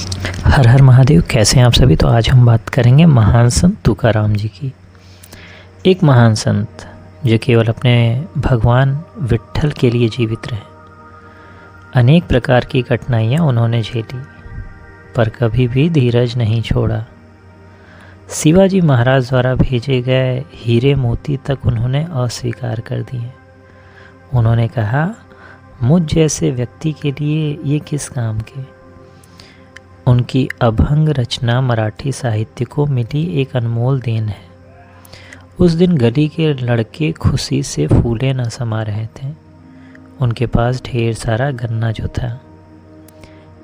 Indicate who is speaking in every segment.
Speaker 1: हर हर महादेव। कैसे हैं आप सभी। तो आज हम बात करेंगे महान संत तुकाराम जी की। एक महान संत जो केवल अपने भगवान विट्ठल के लिए जीवित रहे। अनेक प्रकार की कठिनाइयाँ उन्होंने झेली पर कभी भी धीरज नहीं छोड़ा। शिवाजी महाराज द्वारा भेजे गए हीरे मोती तक उन्होंने अस्वीकार कर दिए। उन्होंने कहा, मुझ जैसे व्यक्ति के लिए ये किस काम के। उनकी अभंग रचना मराठी साहित्य को मिली एक अनमोल देन है। उस दिन गली के लड़के खुशी से फूले न समा रहे थे। उनके पास ढेर सारा गन्ना जो था।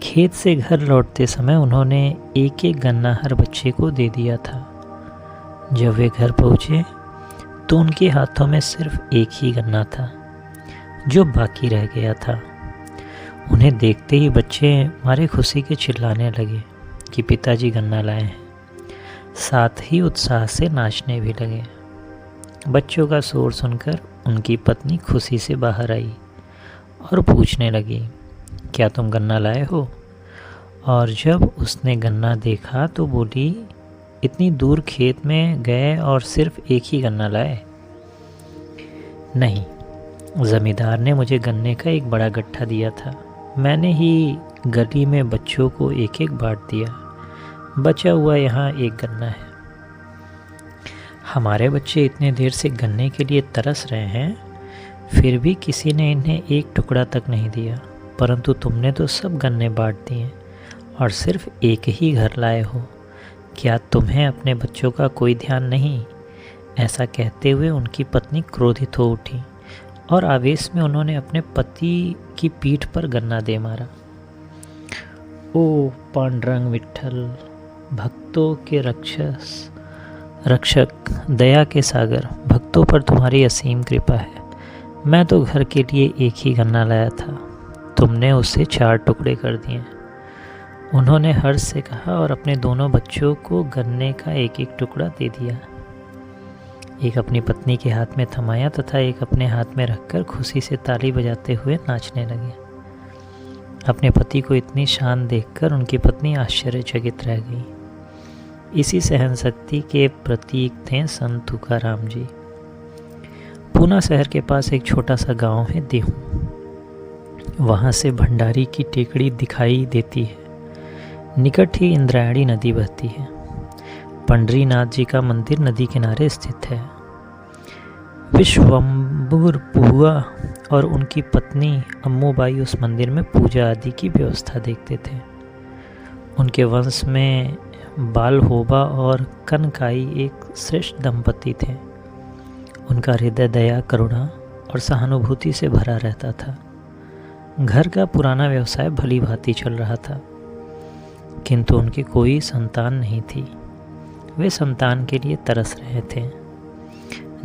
Speaker 1: खेत से घर लौटते समय उन्होंने एक एक गन्ना हर बच्चे को दे दिया था। जब वे घर पहुँचे तो उनके हाथों में सिर्फ एक ही गन्ना था जो बाकी रह गया था। उन्हें देखते ही बच्चे मारे खुशी के चिल्लाने लगे कि पिताजी गन्ना लाए हैं। साथ ही उत्साह से नाचने भी लगे। बच्चों का शोर सुनकर उनकी पत्नी खुशी से बाहर आई और पूछने लगी, क्या तुम गन्ना लाए हो? और जब उसने गन्ना देखा तो बोली, इतनी दूर खेत में गए और सिर्फ एक ही गन्ना लाए? नहीं, ज़मींदार ने मुझे गन्ने का एक बड़ा गट्ठा दिया था। मैंने ही गली में बच्चों को एक एक बांट दिया। बचा हुआ यहाँ एक गन्ना है। हमारे बच्चे इतने देर से गन्ने के लिए तरस रहे हैं, फिर भी किसी ने इन्हें एक टुकड़ा तक नहीं दिया। परंतु तुमने तो सब गन्ने बांट दिए और सिर्फ एक ही घर लाए हो। क्या तुम्हें अपने बच्चों का कोई ध्यान नहीं? ऐसा कहते हुए उनकी पत्नी क्रोधित हो उठी और आवेश में उन्होंने अपने पति की पीठ पर गन्ना दे मारा। ओ पांडुरंग विट्ठल, भक्तों के रक्षक, दया के सागर, भक्तों पर तुम्हारी असीम कृपा है। मैं तो घर के लिए एक ही गन्ना लाया था, तुमने उसे 4 टुकड़े कर दिए। उन्होंने हर्ष से कहा और अपने दोनों बच्चों को गन्ने का एक एक टुकड़ा दे दिया। एक अपनी पत्नी के हाथ में थमाया तथा एक अपने हाथ में रखकर खुशी से ताली बजाते हुए नाचने लगे। अपने पति को इतनी शान देखकर उनकी पत्नी आश्चर्यचकित रह गई। इसी सहनशक्ति के प्रतीक थे संत तुकाराम जी। पूना शहर के पास एक छोटा सा गांव है देहू। वहाँ से भंडारी की टेकड़ी दिखाई देती है। निकट ही इंद्रायणी नदी बहती है। पंडरीनाथ जी का मंदिर नदी किनारे स्थित है। विश्वम्भर बुआ और उनकी पत्नी अम्मूबाई उस मंदिर में पूजा आदि की व्यवस्था देखते थे। उनके वंश में बालहोबा और कनकाई एक श्रेष्ठ दंपति थे। उनका हृदय दया, करुणा और सहानुभूति से भरा रहता था। घर का पुराना व्यवसाय भली भांति चल रहा था, किंतु उनकी कोई संतान नहीं थी। वे संतान के लिए तरस रहे थे।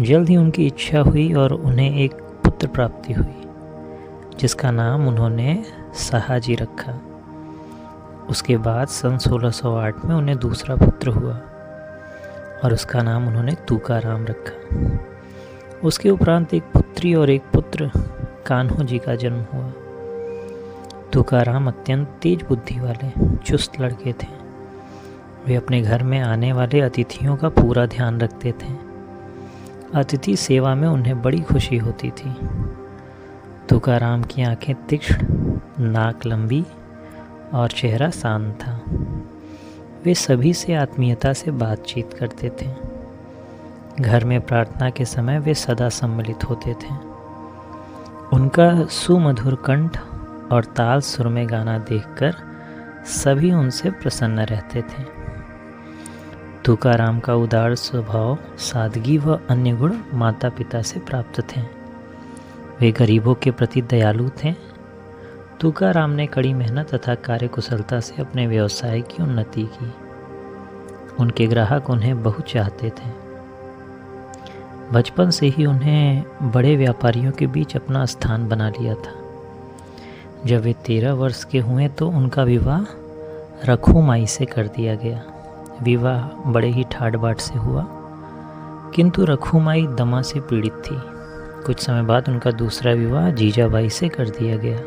Speaker 1: जल्द ही उनकी इच्छा हुई और उन्हें एक पुत्र प्राप्ति हुई, जिसका नाम उन्होंने साहाजी रखा। उसके बाद सन 1608 में उन्हें दूसरा पुत्र हुआ और उसका नाम उन्होंने तुकाराम रखा। उसके उपरांत एक पुत्री और एक पुत्र कान्हो जी का जन्म हुआ। तुकाराम अत्यंत तेज बुद्धि वाले चुस्त लड़के थे। वे अपने घर में आने वाले अतिथियों का पूरा ध्यान रखते थे। अतिथि सेवा में उन्हें बड़ी खुशी होती थी। तुकाराम की आंखें तीक्ष्ण, नाक लंबी और चेहरा शांत था। वे सभी से आत्मीयता से बातचीत करते थे। घर में प्रार्थना के समय वे सदा सम्मिलित होते थे। उनका सुमधुर कंठ और ताल सुर में गाना देखकर सभी उनसे प्रसन्न रहते थे। तुकाराम का उदार स्वभाव, सादगी व अन्य गुण माता पिता से प्राप्त थे। वे गरीबों के प्रति दयालु थे। तुकाराम ने कड़ी मेहनत तथा कार्यकुशलता से अपने व्यवसाय की उन्नति की। उनके ग्राहक उन्हें बहुत चाहते थे। बचपन से ही उन्हें बड़े व्यापारियों के बीच अपना स्थान बना लिया था। जब वे 13 वर्ष के हुए तो उनका विवाह रखूमाई से कर दिया गया। विवाह बड़े ही ठाट बाट से हुआ, किंतु रखूमाई दमा से पीड़ित थी। कुछ समय बाद उनका दूसरा विवाह जीजाबाई से कर दिया गया।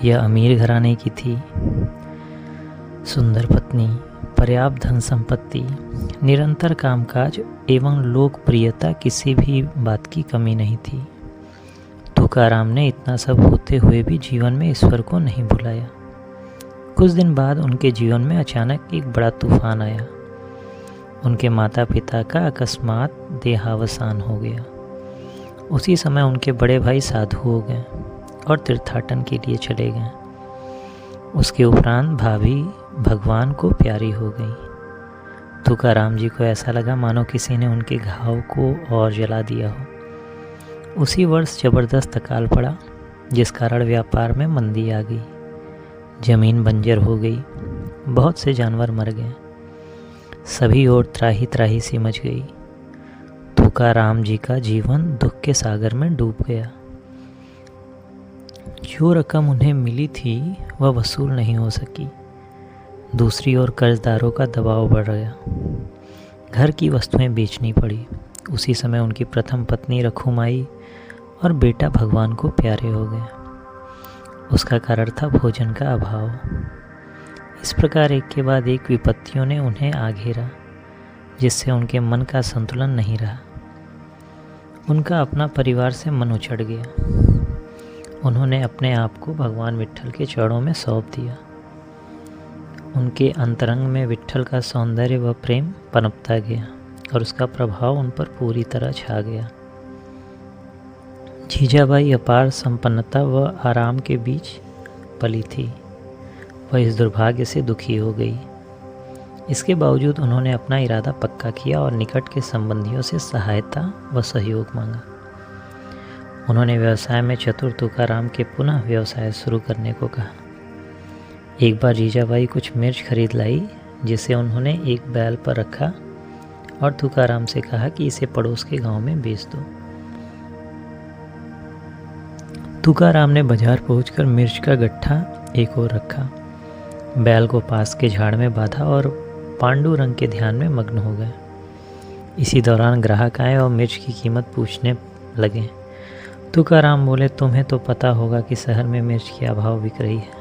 Speaker 1: यह अमीर घराने की थी। सुंदर पत्नी, पर्याप्त धन संपत्ति, निरंतर कामकाज एवं लोकप्रियता, किसी भी बात की कमी नहीं थी। तुकाराम ने इतना सब होते हुए भी जीवन में ईश्वर को नहीं भुलाया। कुछ दिन बाद उनके जीवन में अचानक एक बड़ा तूफान आया। उनके माता पिता का अकस्मात देहावसान हो गया। उसी समय उनके बड़े भाई साधु हो गए और तीर्थाटन के लिए चले गए। उसके उपरांत भाभी भगवान को प्यारी हो गई। तुकाराम जी को ऐसा लगा मानो किसी ने उनके घाव को और जला दिया हो। उसी वर्ष जबरदस्त अकाल पड़ा, जिस कारण व्यापार में मंदी आ गई। जमीन बंजर हो गई, बहुत से जानवर मर गए, सभी ओर त्राही त्राही सी मच गई। तुकाराम जी का जीवन दुख के सागर में डूब गया। जो रकम उन्हें मिली थी वह वसूल नहीं हो सकी। दूसरी ओर कर्जदारों का दबाव बढ़ गया। घर की वस्तुएं बेचनी पड़ी। उसी समय उनकी प्रथम पत्नी रखुमाई और बेटा भगवान को प्यारे हो गए। उसका कारण था भोजन का अभाव। इस प्रकार एक के बाद एक विपत्तियों ने उन्हें आ घेरा, जिससे उनके मन का संतुलन नहीं रहा। उनका अपना परिवार से मन उछड़ गया। उन्होंने अपने आप को भगवान विट्ठल के चरणों में सौंप दिया। उनके अंतरंग में विट्ठल का सौंदर्य व प्रेम पनपता गया और उसका प्रभाव उन पर पूरी तरह छा गया। जीजाबाई अपार संपन्नता व आराम के बीच पली थी। वह इस दुर्भाग्य से दुखी हो गई। इसके बावजूद उन्होंने अपना इरादा पक्का किया और निकट के संबंधियों से सहायता व सहयोग मांगा। उन्होंने व्यवसाय में चतुर तुकाराम के पुनः व्यवसाय शुरू करने को कहा। एक बार जीजाबाई कुछ मिर्च खरीद लाई, जिसे उन्होंने एक बैल पर रखा और तुकाराम से कहा कि इसे पड़ोस के गांव में बेच दो। तुकाराम ने बाजार पहुंचकर मिर्च का गट्ठा एक ओर रखा, बैल को पास के झाड़ में बांधा और पांडुरंग के ध्यान में मग्न हो गए। इसी दौरान ग्राहक आए और मिर्च की कीमत पूछने लगे। तुकाराम बोले, तुम्हें तो पता होगा कि शहर में मिर्च की अभाव बिक रही है,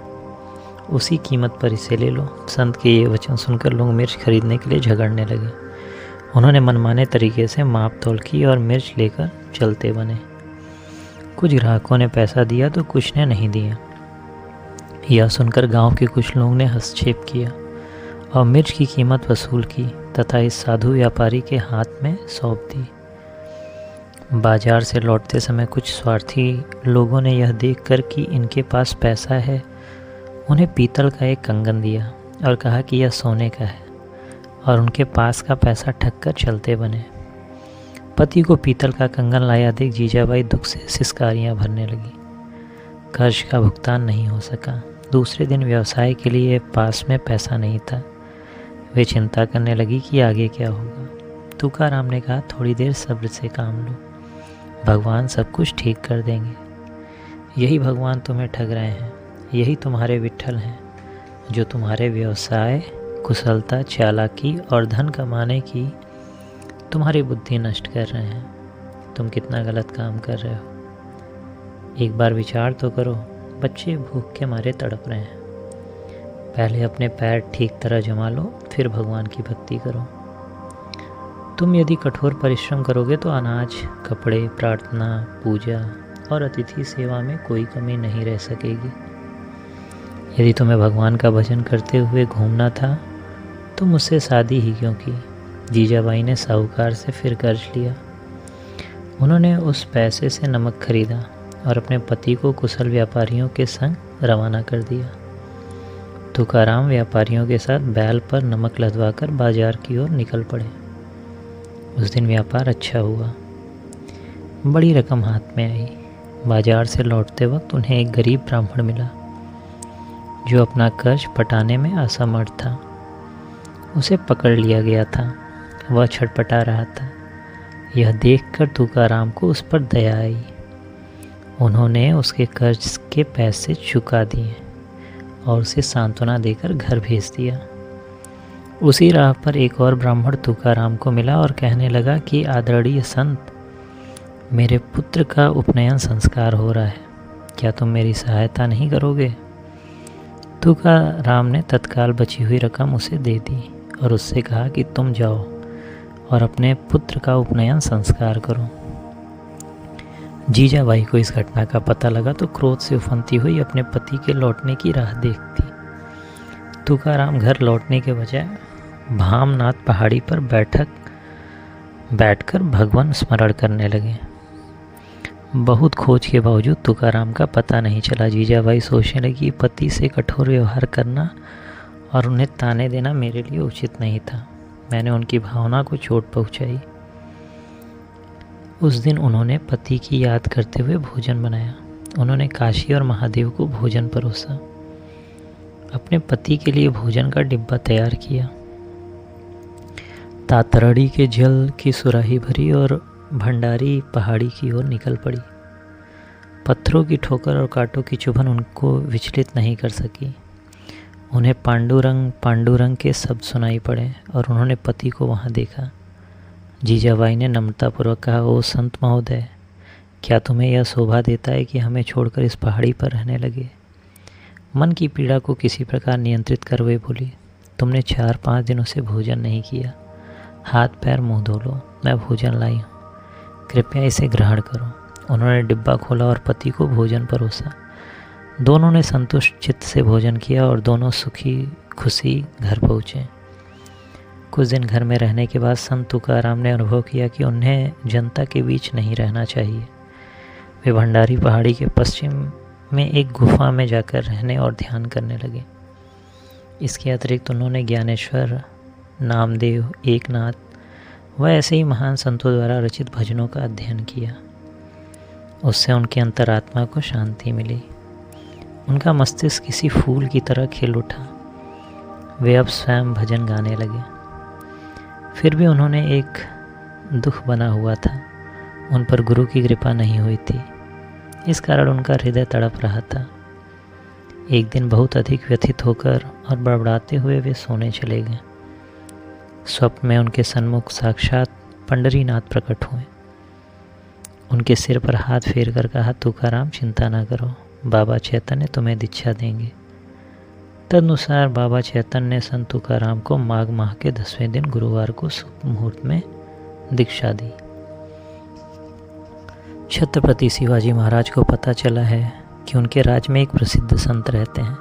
Speaker 1: उसी कीमत पर इसे ले लो। संत के ये वचन सुनकर लोग मिर्च खरीदने के लिए झगड़ने लगे। उन्होंने मनमाने तरीके से माप तोल की और मिर्च लेकर चलते बने। कुछ ग्राहकों ने पैसा दिया तो कुछ ने नहीं दिया। यह सुनकर गांव के कुछ लोगों ने हस्तक्षेप किया और मिर्च की कीमत वसूल की तथा इस साधु व्यापारी के हाथ में सौंप दी। बाजार से लौटते समय कुछ स्वार्थी लोगों ने यह देखकर कि इनके पास पैसा है, उन्हें पीतल का एक कंगन दिया और कहा कि यह सोने का है, और उनके पास का पैसा ठग कर चलते बने। पति को पीतल का कंगन लाया देख जीजाबाई दुख से सिसकारियाँ भरने लगी। कर्ज का भुगतान नहीं हो सका। दूसरे दिन व्यवसाय के लिए पास में पैसा नहीं था। वे चिंता करने लगी कि आगे क्या होगा। तुकाराम ने कहा, थोड़ी देर सब्र से काम लो, भगवान सब कुछ ठीक कर देंगे। यही भगवान तुम्हें ठग रहे हैं, यही तुम्हारे विट्ठल हैं, जो तुम्हारे व्यवसाय, कुशलता, चालाकी और धन कमाने की तुम्हारी बुद्धि नष्ट कर रहे हैं। तुम कितना गलत काम कर रहे हो। एक बार विचार तो करो, बच्चे भूख के मारे तड़प रहे हैं। पहले अपने पैर ठीक तरह जमा लो, फिर भगवान की भक्ति करो। तुम यदि कठोर परिश्रम करोगे तो अनाज, कपड़े, प्रार्थना, पूजा और अतिथि सेवा में कोई कमी नहीं रह सकेगी। यदि तुम्हें भगवान का भजन करते हुए घूमना था तो मुझसे शादी ही क्यों की। जीजाबाई ने साहूकार से फिर कर्ज लिया। उन्होंने उस पैसे से नमक खरीदा और अपने पति को कुशल व्यापारियों के संग रवाना कर दिया। तुकाराम व्यापारियों के साथ बैल पर नमक लदवाकर बाजार की ओर निकल पड़े। उस दिन व्यापार अच्छा हुआ, बड़ी रकम हाथ में आई। बाजार से लौटते वक्त उन्हें एक गरीब ब्राह्मण मिला, जो अपना कर्ज पटाने में असमर्थ था। उसे पकड़ लिया गया था, वह छटपटा रहा था। यह देखकर तुकाराम को उस पर दया आई। उन्होंने उसके कर्ज के पैसे चुका दिए और उसे सांत्वना देकर घर भेज दिया। उसी राह पर एक और ब्राह्मण तुकाराम को मिला और कहने लगा कि आदरणीय संत, मेरे पुत्र का उपनयन संस्कार हो रहा है, क्या तुम मेरी सहायता नहीं करोगे? तुकाराम ने तत्काल बची हुई रकम उसे दे दी और उससे कहा कि तुम जाओ और अपने पुत्र का उपनयन संस्कार करो। जीजाबाई को इस घटना का पता लगा तो क्रोध से उफनती हुई अपने पति के लौटने की राह देखती। तुकाराम घर लौटने के बजाय भामनाथ पहाड़ी पर बैठकर भगवान स्मरण करने लगे। बहुत खोज के बावजूद तुकाराम का पता नहीं चला। जीजाबाई सोचने लगी, पति से कठोर व्यवहार करना और उन्हें ताने देना मेरे लिए उचित नहीं था। मैंने उनकी भावना को चोट पहुंचाई। उस दिन उन्होंने पति की याद करते हुए भोजन बनाया। उन्होंने काशी और महादेव को भोजन परोसा। अपने पति के लिए भोजन का डिब्बा तैयार किया। तातरड़ी के जल की सुराही भरी और भंडारी पहाड़ी की ओर निकल पड़ी। पत्थरों की ठोकर और कांटों की चुभन उनको विचलित नहीं कर सकी। उन्हें पांडुरंग पांडुरंग के शब्द सुनाई पड़े और उन्होंने पति को वहाँ देखा। जीजाबाई ने नम्रतापूर्वक कहा, ओ संत महोदय, क्या तुम्हें यह शोभा देता है कि हमें छोड़कर इस पहाड़ी पर रहने लगे? मन की पीड़ा को किसी प्रकार नियंत्रित कर वे बोली, तुमने 4-5 दिनों से भोजन नहीं किया। हाथ पैर मुंह धो लो, मैं भोजन लाई हूँ, कृपया इसे ग्रहण करो। उन्होंने डिब्बा खोला और पति को भोजन परोसा। दोनों ने संतुष्ट चित्त से भोजन किया और दोनों सुखी खुशी घर पहुँचे। कुछ दिन घर में रहने के बाद संत तुकाराम ने अनुभव किया कि उन्हें जनता के बीच नहीं रहना चाहिए। वे भंडारी पहाड़ी के पश्चिम में एक गुफा में जाकर रहने और ध्यान करने लगे। इसके अतिरिक्त उन्होंने ज्ञानेश्वर, नामदेव, एकनाथ व ऐसे ही महान संतों द्वारा रचित भजनों का अध्ययन किया। उससे उनके अंतरात्मा को शांति मिली। उनका मस्तिष्क किसी फूल की तरह खिल उठा। वे अब स्वयं भजन गाने लगे। फिर भी उन्होंने एक दुख बना हुआ था। उन पर गुरु की कृपा नहीं हुई थी। इस कारण उनका हृदय तड़प रहा था। एक दिन बहुत अधिक व्यथित होकर और बड़बड़ाते हुए वे सोने चले गए। स्वप्न में उनके सन्मुख साक्षात पंडरीनाथ प्रकट हुए। उनके सिर पर हाथ फेर कर कहा, तुकाराम चिंता न करो, बाबा चैतन्य तुम्हें दीक्षा देंगे। तदनुसार बाबा चैतन्य ने संत तुकाराम को माघ माह के 10वें दिन गुरुवार को शुभ मुहूर्त में दीक्षा दी। छत्रपति शिवाजी महाराज को पता चला है कि उनके राज्य में एक प्रसिद्ध संत रहते हैं।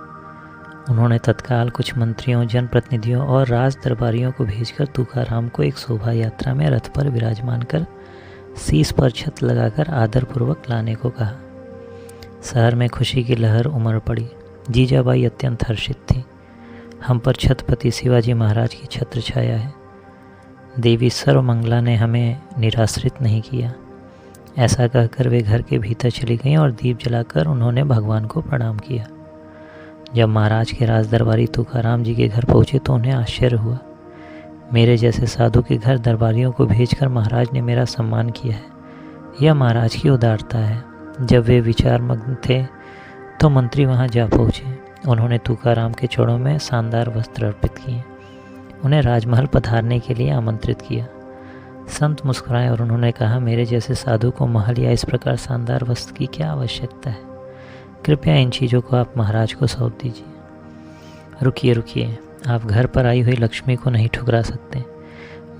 Speaker 1: उन्होंने तत्काल कुछ मंत्रियों, जनप्रतिनिधियों और राज दरबारियों को भेजकर तुकाराम को एक शोभा यात्रा में रथ पर विराजमान कर शीश पर छत लगाकर आदरपूर्वक लाने को कहा। शहर में खुशी की लहर उमड़ पड़ी। जीजाबाई अत्यंत हर्षित थी। हम पर छत्रपति शिवाजी महाराज की छत्र छाया है। देवी सर्वमंगला ने हमें निराश्रित नहीं किया। ऐसा कहकर वे घर के भीतर चली गईं और दीप जलाकर उन्होंने भगवान को प्रणाम किया। जब महाराज के राज दरबारी तुकाराम जी के घर पहुँचे तो उन्हें आश्चर्य हुआ। मेरे जैसे साधु के घर दरबारियों को भेजकर महाराज ने मेरा सम्मान किया है। यह महाराज की उदारता है। जब वे विचारमग्न थे तो मंत्री वहां जा पहुँचे। उन्होंने तुकाराम के चरणों में शानदार वस्त्र अर्पित किए। उन्हें राजमहल पधारने के लिए आमंत्रित किया। संत मुस्कुराए और उन्होंने कहा, मेरे जैसे साधु को महल या इस प्रकार शानदार वस्त्र की क्या आवश्यकता है? कृपया इन चीज़ों को आप महाराज को सौंप दीजिए। रुकिए, आप घर पर आई हुई लक्ष्मी को नहीं ठुकरा सकते।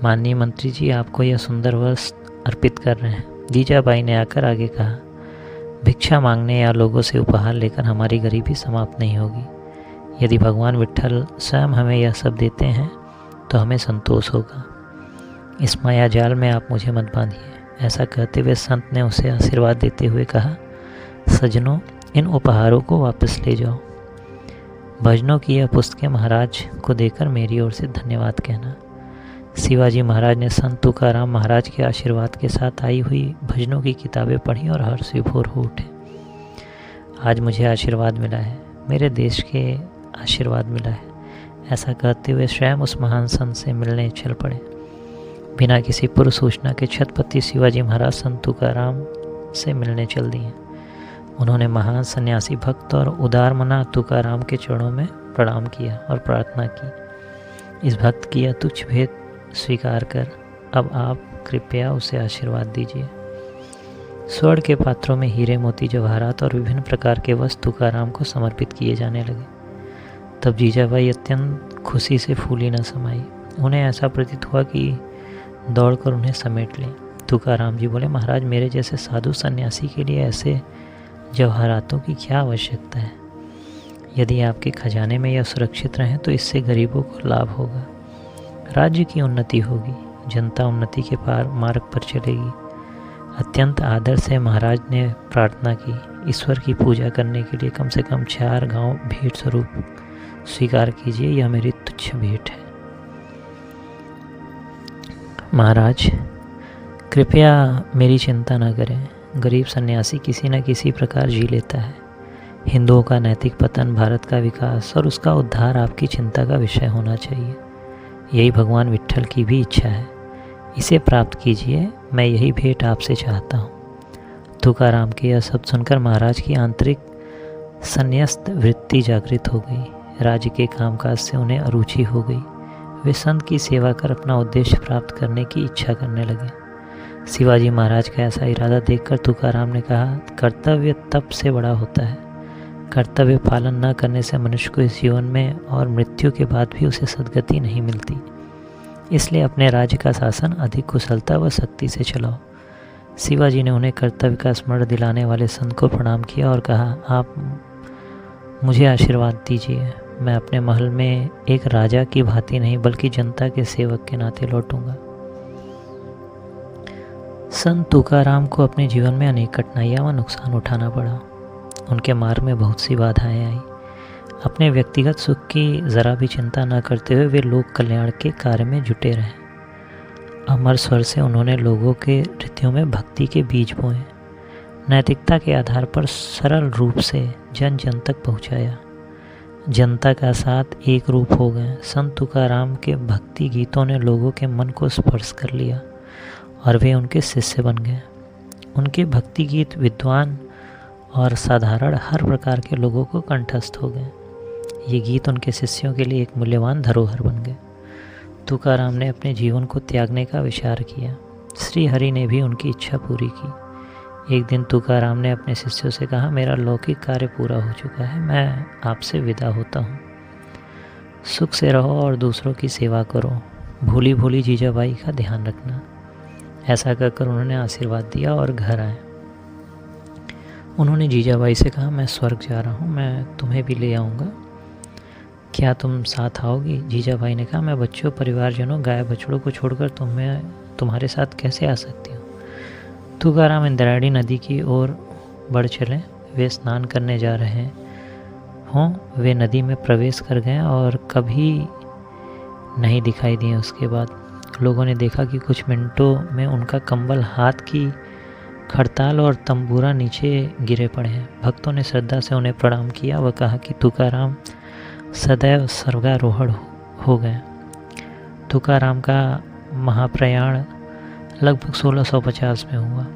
Speaker 1: माननीय मंत्री जी आपको यह सुंदर वस्त्र अर्पित कर रहे हैं। जीजाबाई ने आकर आगे कहा, भिक्षा मांगने या लोगों से उपहार लेकर हमारी गरीबी समाप्त नहीं होगी। यदि भगवान विट्ठल स्वयं हमें यह सब देते हैं तो हमें संतोष होगा। इस माया जाल में आप मुझे मत बांधिए। ऐसा कहते हुए संत ने उसे आशीर्वाद देते हुए कहा, सज्जनों, इन उपहारों को वापस ले जाओ। भजनों की यह पुस्तकें महाराज को देकर मेरी ओर से धन्यवाद कहना। शिवाजी महाराज ने संत तुकाराम महाराज के आशीर्वाद के साथ आई हुई भजनों की किताबें पढ़ी और हर्ष विभोर हो उठे। आज मुझे आशीर्वाद मिला है, मेरे देश के आशीर्वाद मिला है। ऐसा कहते हुए स्वयं उस महान संत से मिलने चल पड़े। बिना किसी पूर्व सूचना के छत्रपति शिवाजी महाराज संत तुकाराम से मिलने चल दिए। उन्होंने महान सन्यासी भक्त और उदार मना तुकाराम के चरणों में प्रणाम किया और प्रार्थना की, इस भक्त की यह तुच्छ भेद स्वीकार कर अब आप कृपया उसे आशीर्वाद दीजिए। स्वर्ण के पात्रों में हीरे, मोती, जवाहरात और विभिन्न प्रकार के वस्त्र तुकाराम को समर्पित किए जाने लगे। तब जीजाबाई अत्यंत खुशी से फूली न समाई। उन्हें ऐसा प्रतीत हुआ कि दौड़कर उन्हें समेट लें। तुकाराम जी बोले, महाराज, मेरे जैसे साधु सन्यासी के लिए ऐसे जवाहरातों की क्या आवश्यकता है? यदि आपके खजाने में यह सुरक्षित रहें तो इससे गरीबों को लाभ होगा, राज्य की उन्नति होगी, जनता उन्नति के मार्ग पर चलेगी। अत्यंत आदर से महाराज ने प्रार्थना की, ईश्वर की पूजा करने के लिए कम से कम 4 गांव भेंट स्वरूप स्वीकार कीजिए, यह मेरी तुच्छ भेंट है। महाराज, कृपया मेरी चिंता न करें। गरीब सन्यासी किसी न किसी प्रकार जी लेता है। हिंदुओं का नैतिक पतन, भारत का विकास और उसका उद्धार आपकी चिंता का विषय होना चाहिए। यही भगवान विट्ठल की भी इच्छा है। इसे प्राप्त कीजिए, मैं यही भेंट आपसे चाहता हूँ। तुकाराम के यह शब्द सुनकर महाराज की आंतरिक संन्यस्त वृत्ति जागृत हो गई। राज्य के कामकाज से उन्हें अरुचि हो गई। वे संत की सेवा कर अपना उद्देश्य प्राप्त करने की इच्छा करने लगे। शिवाजी महाराज का ऐसा इरादा देखकर तुकाराम ने कहा, कर्तव्य तप से बड़ा होता है। कर्तव्य पालन न करने से मनुष्य को इस जीवन में और मृत्यु के बाद भी उसे सद्गति नहीं मिलती। इसलिए अपने राज्य का शासन अधिक कुशलता व शक्ति से चलाओ। शिवाजी ने उन्हें कर्तव्य का स्मरण दिलाने वाले संत को प्रणाम किया और कहा, आप मुझे आशीर्वाद दीजिए। मैं अपने महल में एक राजा की भांति नहीं बल्कि जनता के सेवक के नाते लौटूंगा। संत तुकाराम को अपने जीवन में अनेक कठिनाइयाँ व नुकसान उठाना पड़ा। उनके मार्ग में बहुत सी बाधाएं आई। अपने व्यक्तिगत सुख की ज़रा भी चिंता न करते हुए वे लोक कल्याण के कार्य में जुटे रहे। अमर स्वर से उन्होंने लोगों के हृदयों में भक्ति के बीज बोए। नैतिकता के आधार पर सरल रूप से जन जन तक पहुँचाया। जनता का साथ एक रूप हो गए। संत तुकाराम के भक्ति गीतों ने लोगों के मन को स्पर्श कर लिया और वे उनके शिष्य बन गए। उनके भक्ति गीत विद्वान और साधारण हर प्रकार के लोगों को कंठस्थ हो गए। ये गीत उनके शिष्यों के लिए एक मूल्यवान धरोहर बन गए। तुकाराम ने अपने जीवन को त्यागने का विचार किया। श्री हरि ने भी उनकी इच्छा पूरी की। एक दिन तुकाराम ने अपने शिष्यों से कहा, मेरा लौकिक कार्य पूरा हो चुका है, मैं आपसे विदा होता हूँ। सुख से रहो और दूसरों की सेवा करो। भोली भोली जीजाबाई का ध्यान रखना। ऐसा कहकर उन्होंने आशीर्वाद दिया और घर आए। उन्होंने जीजाबाई से कहा, मैं स्वर्ग जा रहा हूँ, मैं तुम्हें भी ले आऊँगा, क्या तुम साथ आओगी? जीजाबाई ने कहा, मैं बच्चों, परिवारजनों, गाय बछड़ों को छोड़कर तुम्हारे साथ कैसे आ सकती हूँ? तुकाराम इंद्रायणी नदी की ओर बढ़ चले। वे स्नान करने जा रहे हों, वे नदी में प्रवेश कर गए और कभी नहीं दिखाई दिए। उसके बाद लोगों ने देखा कि कुछ मिनटों में उनका कंबल, हाथ की खड़ताल और तंबूरा नीचे गिरे पड़े हैं। भक्तों ने श्रद्धा से उन्हें प्रणाम किया व कहा कि तुकाराम सदैव स्वर्गारोहण हो गए। तुकाराम का महाप्रयाण लगभग 1650 में हुआ।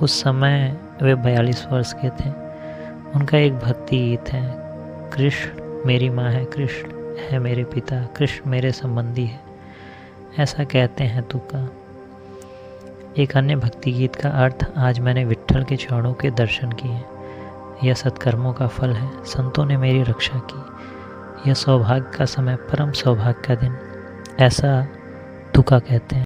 Speaker 1: उस समय वे 42 वर्ष के थे। उनका एक भक्ति गीत है, कृष्ण मेरी माँ है, कृष्ण है मेरे पिता, कृष्ण मेरे संबंधी है, ऐसा कहते हैं तुका। एक अन्य भक्ति गीत का अर्थ, आज मैंने विट्ठल के चरणों के दर्शन किए, यह सत्कर्मों का फल है, संतों ने मेरी रक्षा की, यह सौभाग्य का समय, परम सौभाग्य का दिन, ऐसा तुका कहते हैं।